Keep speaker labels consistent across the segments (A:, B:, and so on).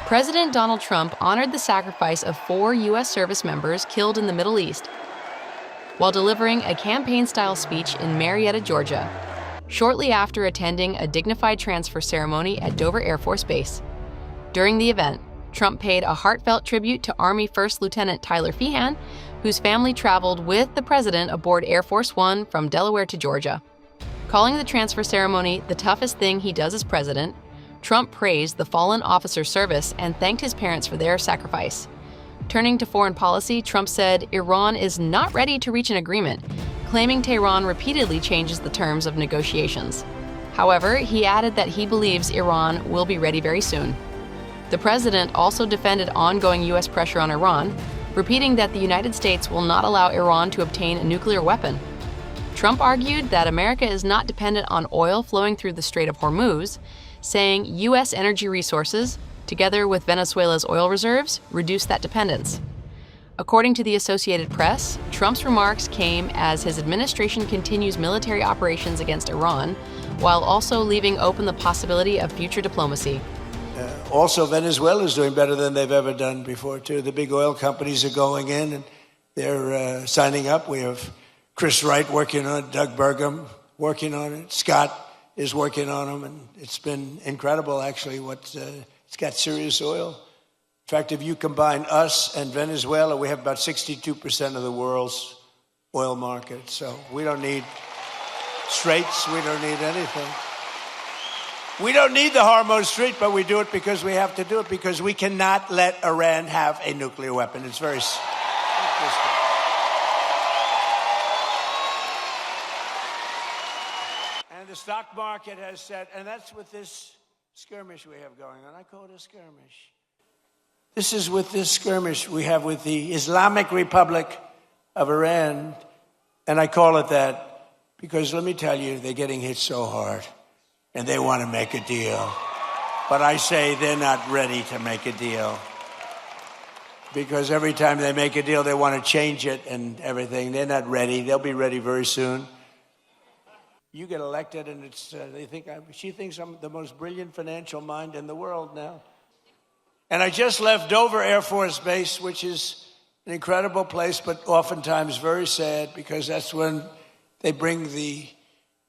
A: President Donald Trump honored the sacrifice of 4 U.S. service members killed in the Middle East while delivering a campaign-style speech in Marietta, Georgia, shortly after attending a dignified transfer ceremony at Dover Air Force Base. During the event, Trump paid a heartfelt tribute to Army First Lieutenant Tyler Feehan, whose family traveled with the president aboard Air Force One from Delaware to Georgia. Calling the transfer ceremony the toughest thing he does as president, Trump praised the fallen officer's service and thanked his parents for their sacrifice. Turning to foreign policy, Trump said Iran is not ready to reach an agreement, claiming Tehran repeatedly changes the terms of negotiations. However, he added that he believes Iran will be ready very soon. The president also defended ongoing U.S. pressure on Iran, repeating that the United States will not allow Iran to obtain a nuclear weapon. Trump argued that America is not dependent on oil flowing through the Strait of Hormuz, saying U.S. energy resources, together with Venezuela's oil reserves, reduce that dependence. According to the Associated Press, Trump's remarks came as his administration continues military operations against Iran, while also leaving open the possibility of future diplomacy.
B: Also, Venezuela is doing better than they've ever done before, too. The big oil companies are going in, and they're signing up. We have Chris Wright working on it, Doug Burgum working on it, Scott is working on them, and it's been incredible, actually. It's got serious oil. In fact, if you combine us and Venezuela, we have about 62% of the world's oil market. So we don't need straits. We don't need anything. We don't need the Hormuz Strait, but we do it because we have to do it, because we cannot let Iran have a nuclear weapon. It's very interesting. And the stock market has said, and that's with this skirmish we have going on. I call it a skirmish. This is with this skirmish we have with the Islamic Republic of Iran, and I call it that because, let me tell you, they're getting hit so hard, and they want to make a deal. But I say they're not ready to make a deal, because every time they make a deal, they want to change it and everything. They're not ready. They'll be ready very soon. You get elected, and she thinks I'm the most brilliant financial mind in the world now. And I just left Dover Air Force Base, which is an incredible place, but oftentimes very sad, because that's when they bring the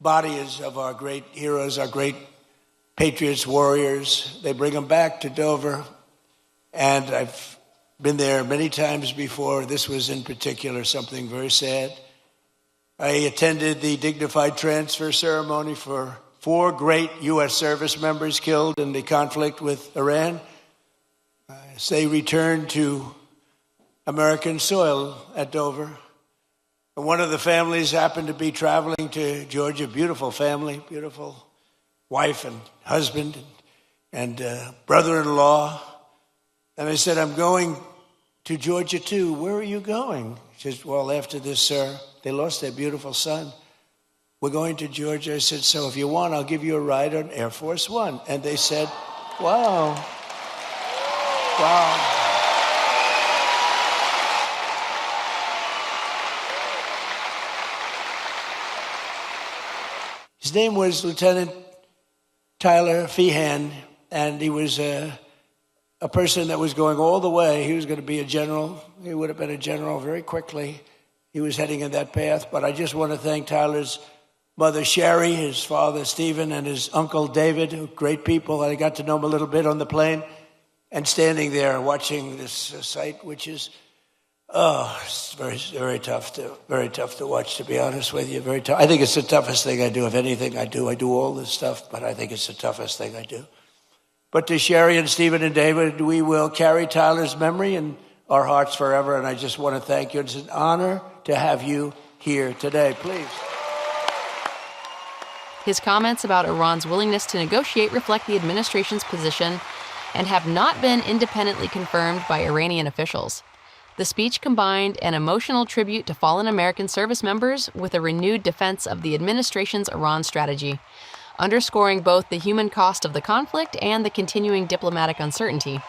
B: bodies of our great heroes, our great patriots, warriors. They bring them back to Dover. And I've been there many times before. This was in particular something very sad. I attended the dignified transfer ceremony for 4 great U.S. service members killed in the conflict with Iran as they returned to American soil at Dover. And one of the families happened to be traveling to Georgia, beautiful family, beautiful wife and husband and brother-in-law. And I said, I'm going to Georgia too. Where are you going? She says, well, after this, sir, they lost their beautiful son. We're going to Georgia. I said, so if you want, I'll give you a ride on Air Force One. And they said, wow. Wow. His name was Lieutenant Tyler Feehan, and he was a person that was going all the way. He was going to be a general. He would have been a general very quickly. He was heading in that path. But I just want to thank Tyler's mother, Sherry, his father, Stephen, and his uncle, David, who are great people. I got to know them a little bit on the plane, and standing there watching this sight, which is, it's very tough to watch, to be honest with you. Very tough. I think it's the toughest thing I do. If anything I do all this stuff, but I think it's the toughest thing I do. But to Sherry and Stephen and David, we will carry Tyler's memory in our hearts forever. And I just want to thank you. It's an honor to have you here today. Please.
A: His comments about Iran's willingness to negotiate reflect the administration's position and have not been independently confirmed by Iranian officials. The speech combined an emotional tribute to fallen American service members with a renewed defense of the administration's Iran strategy, underscoring both the human cost of the conflict and the continuing diplomatic uncertainty.